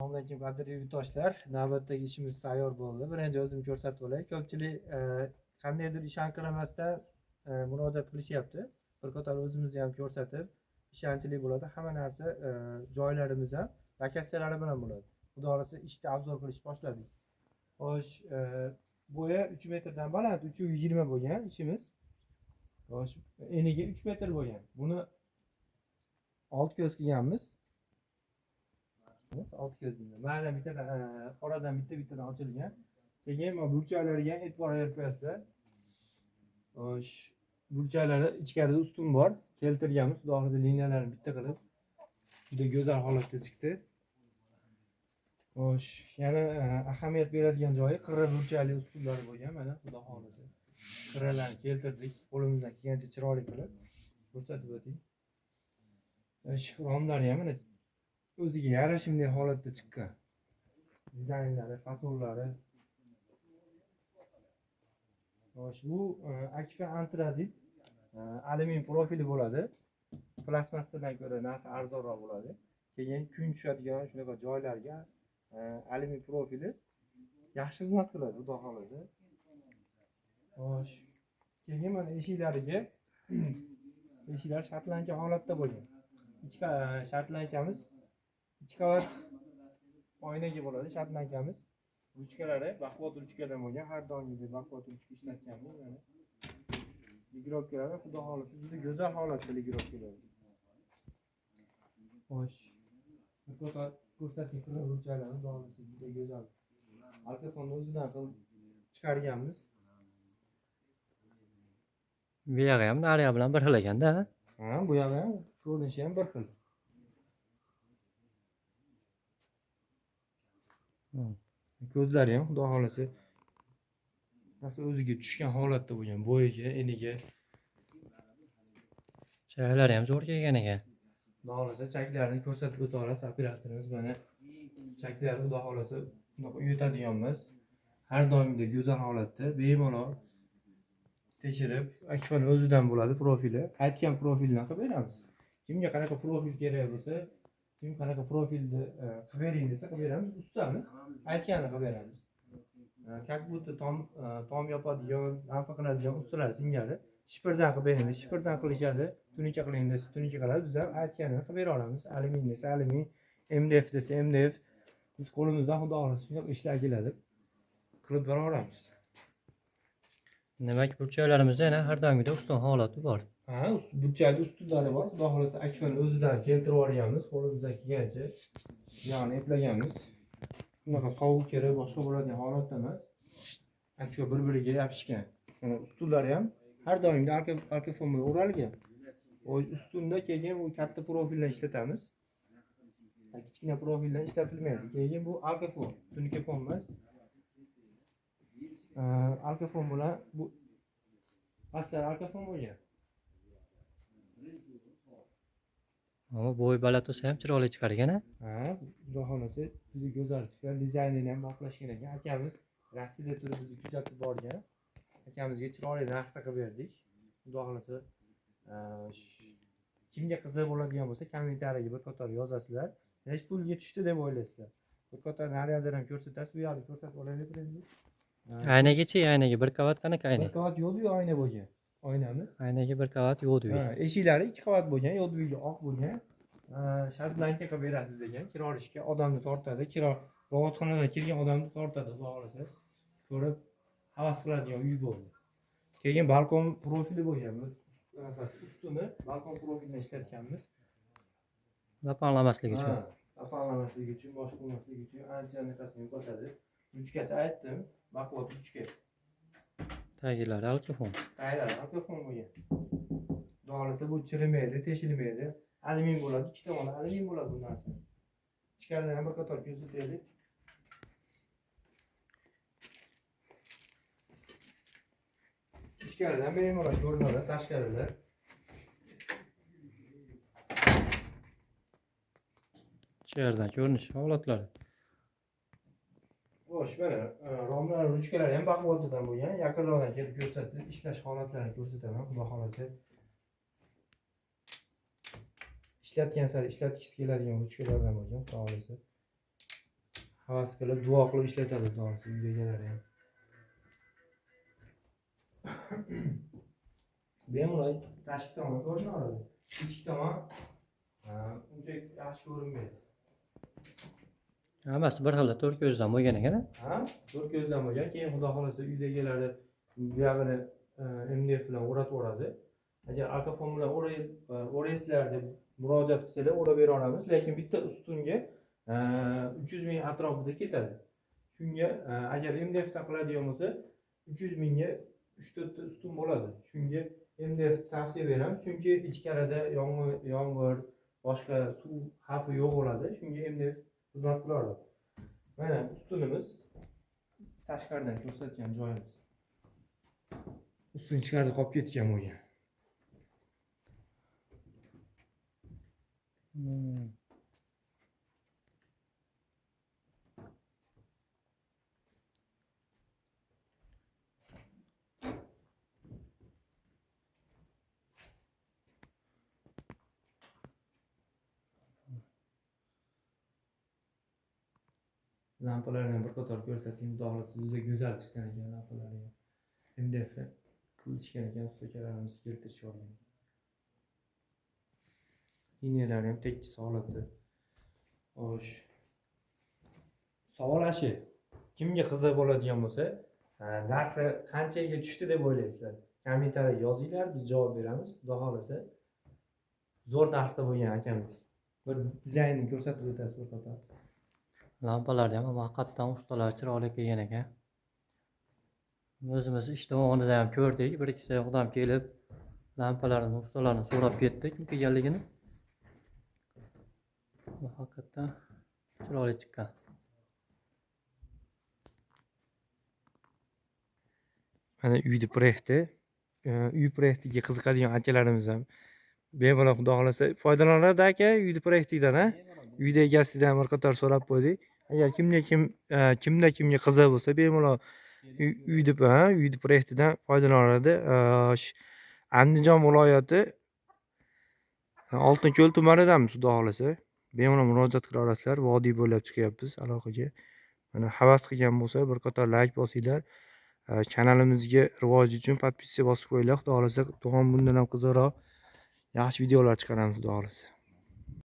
Assalomu qadrli yurtdoshlar, navbatdagi ishimiz tayyor bo'ldi. Birinchi o'zim ko'rsatib olay. Ko'pchilik qandaydir ishonqiramasdan murojaat qilishyapti. Bir qator o'zimizni ham ko'rsatib, ishonchli bo'ladi. Hamma narsa joylarimiz ham lokatsiyalari bilan bo'ladi. Xudo xolasa ishni obzor qilishni boshladik. Xo'sh, bo'yi 3 metrdan baland, 320 bo'lgan ishimiz. Xo'sh, eniga 3 metr bo'lgan. Buni old ko'z qilganmiz. Alt ko'zini mana bittadan oradan bittadan ochilgan. Keyin mana burchaklariga e'tibor berib qo'yasizlar. Xo'sh, burchaklari ichkarida ustun bor. Keltirganmiz. Xudo xolasa liniyalarni bitta qilib juda go'zal holatda chiqdi. Xo'sh, yana ahamiyat beradigan joyi qirra burchakli ustunlar bo'lgan. Mana xudo xolasa qirralarni keltirdik. Qo'limizdan kelgancha chiroyli qilib ko'rsatib o'ting. Xo'sh, romlari ham mana o'ziga yarashimli holatda chiqqan. Dizaynlari, fasonlari. Xo'sh, bu akfa antrazit alyumin profili bo'ladi. Plastmassadan ko'ra narxi arzonroq bo'ladi. Keyin kun tushadigan shunaqa joylarga alyumin profili yaxshi xizmat qiladi, xudo xolasa. Xo'sh, keyin mana eshiklariga eshiklar shartlancha holatda bo'lgan. Ikkita shartlanchamiz 2 qavat oynaga bo'ladi shartlankamiz. Ruchkalari baquvvat ruchkadan bo'lgan, har doimgidek baquvvat ruchka ishlatganmiz. Mana ligirovkalari xudo xolasa juda go'zal holatda ligirovkalar. Xo'sh, faqat ko'rsating ruchkalarni xudo xolasa juda go'zal. Alkafonni o'zidan qilib chiqarganmiz. Bu yog'i ham naryoq bilan bir xil ekanda. Ha, bu yog'i ham ko'rinishi ham bir xil. Ko'zlari ham xudo xolasa nasl o'ziga tushgan holatda bo'lgan, bo'yiga, eniga. Chaklari ham zo'r kelgan ekan. Xudo xolasa chaklarini ko'rsatib o'ta olasiz operatorimiz. Mana chaklari xudo xolasa bunaqa uyutadiganmiz. Har doimgidek go'zal holatda, bemalol tekshirib, akfani o'zidan bo'ladi profili. Aytgan profilni qilib beramiz. Kimga qanaqa profil kerak bo'lsa, kim qanaqa profilni qilib bering desa qilib beramiz, ustamiz. Aytganini qilib beramiz. Как будто tom yopadigan, lampa qiladigan ustalar singari shipirdan qilib bering desa shipirdan qilishadi, tunika qiling desa tunika qiladi. Biz ham aytganini qilib bera olamiz. Alyumin desa alyumin, MDF desa MDF. Biz qo'limizdan xudo xolasa shunaqa ishlar keladi. Qilib bera olamiz. Demak, burchaklarimizda yana har doimgidek ustun holati bor. Ha, burchakli ustunlari bor. Xudo xolasa akfani o'zidan keltirib olganmiz, qo'limizdan kelgancha. Ya'ni eplaganmiz. Bunaqa sovuq kerak, boshqa bo'ladigan holatda emas. Akfa bir-biriga yopishgan. Mana ustunlari ham har doimda arka fon bilan o'ralgan. Ustunda keyin bu katta profildan ishlatamiz. Kichkina profildan ishlatilmaydi. Keyin bu arka fon, tunika fon emas. Arka fon bilan bu aslan arka fon bo'lgan. Ammo bo'y baland bo'lsa ham chiroyli chiqar ekan-a? Ha, xudo xolasa juda go'zal chiqqan. Dizaynini ham moslashgan ekan. Akamiz Rossiyada turib bizni kuzatib borgan. Akamizga chiroyli narxda qilib berdik. Xudo xolasa kimga qiziq bo'ladigan bo'lsa, kommentariyaga bir qator yozasizlar. Nech pulga tushdi deb o'ylaysizlar. Bir qator naryoqda ham ko'rsatasiz, bu yerda ko'rsatib olaylik endi. Aynaga-chi, aynaga bir qavat qanaqa ayna? Bir qavat yo'l-yo'l oyna bo'lgan. Oynamiz. Aynaga bir qavat yo'd uy. Eshiklari 2 qavat bo'lgan, yo'l uyga oq bo'lgan. Shartlanka qilib berasiz degan. Kira olishga odamni tortadi. Kira ro'yxatxonadan kirgan odamni tortadi, xudo xolasa. Ko'rib havas qiladigan uy bo'ldi. Keyin balkon profili bo'lgan. Ustuni balkon profilidan ishlatganmiz. Lapanlamaslik uchun. Lapanlamaslik uchun, boshqa bo'lmaslik uchun ancha naqasini yo'qotadi. Ruchkasi aytdim, baquvvat ruchka. Tagilari alkafon. Tagilari alkafon bo'lgan. Xudo xolasa bu chirimaydi, teshilmaydi. Alyumin bo'ladi, ikki tomoni alyumin bo'ladi bu narsa. Ichkaridan ham bir qator ko'rsataylik. Ichkaridan bemalol ko'rinadi, tashqarida. Ichkaridan ko'rinish holatlari. Xo'sh, mana romlar, ruchkalari ham baquvvatidan bo'lgan. Yaqinroqdan kelib ko'rsatsangiz, ishlash holatlarini ko'rsataman, xudo xolasa. Ishlatgan sari ishlatgisi keladigan ruchkalardan bo'lgan, xudo xolasa. havas qilib duo qilib ishlatadi xudo xohlasa uyda egalari ham. Bemalol tashqi tomon ko'rinadi. Ichki tomon uncha yaxshi ko'rinmaydi. Hammasi bir xil to'rt ko'zdan bo'lgan ekan. Ha, to'rt ko'zdan bo'lgan. Keyin xudo xohlasa uyda egalari bu yog'ini MDF bilan o'ratib yuboradi. Agar alkofon bilan o'raysizlar deb murojaat qilsalar, o'rab bera olamiz, lekin bitta ustunga 300 ming atrofida ketadi. Shunga agar MDF dan qiladigan bo'lsa, 300 mingga 3-4 ta ustun bo'ladi. Shunga MDF tavsiya beramiz, chunki ichkarida yomg'ir, boshqa suv xavfi yo'q bo'ladi. Shunga MDF xizmat qiladi. Mana ustunimiz, tashqaridan ko'rsatgan joyimiz. Ustun ichkarida qolib ketgan bo'lgan. Lampalarni bir qator ko'rsatayim, xudo xohlasa juda go'zal chiqqan ekan lampalar ham. MDF qilishgan ekan, ustakalarimiz keltirishib olgan. Liniyalar ham tekis holatda. Xo'sh. Savol ashi. Kimga qiziq bo'ladigan bo'lsa, narxi qanchaga tushdi deb o'ylaysizlar? Kommentariyaga yozinglar, biz javob beramiz. Xudo xohlasa zo'r narxda bo'lgan akamiz. Bir dizaynni ko'rsatib o'tasiz bir qator. Lampalarni ham haqiqatdan ustalar chiroyli qilgan ekan. O'zimiz ish davomida ham ko'rdik. Bir ikkita odam kelib lampalarni ustalarni so'rab ketdi, kim qilganligini. Haqiqatdan chiroyli chiqqan. Mana uyni proyekti. Uy proyektiga qiziqadigan akalarimiz ham bemalol xudo xohlasa foydalanadi aka uyni proyektidan, ha? Uyda egasidan bir qator so'rab qo'ydik. Agar kimda kimga qiziq bo'lsa, bemalol uyni proyektidan foydalanadi. Andijon viloyati Oltinko'l tumanidamiz, xudo xohlasa. Bemalol murojaat qila olasizlar. Vodiy bo'ylab chiqyapmiz aloqaga. Mana havas qilgan bo'lsa, bir qator like bosinglar. Kanalimizga rivoj uchun podpiska bosib qo'yinglar. Xudo xohlasa, bundan ham qiziqroq yaxshi videolar chiqaramiz, xudo xohlasa.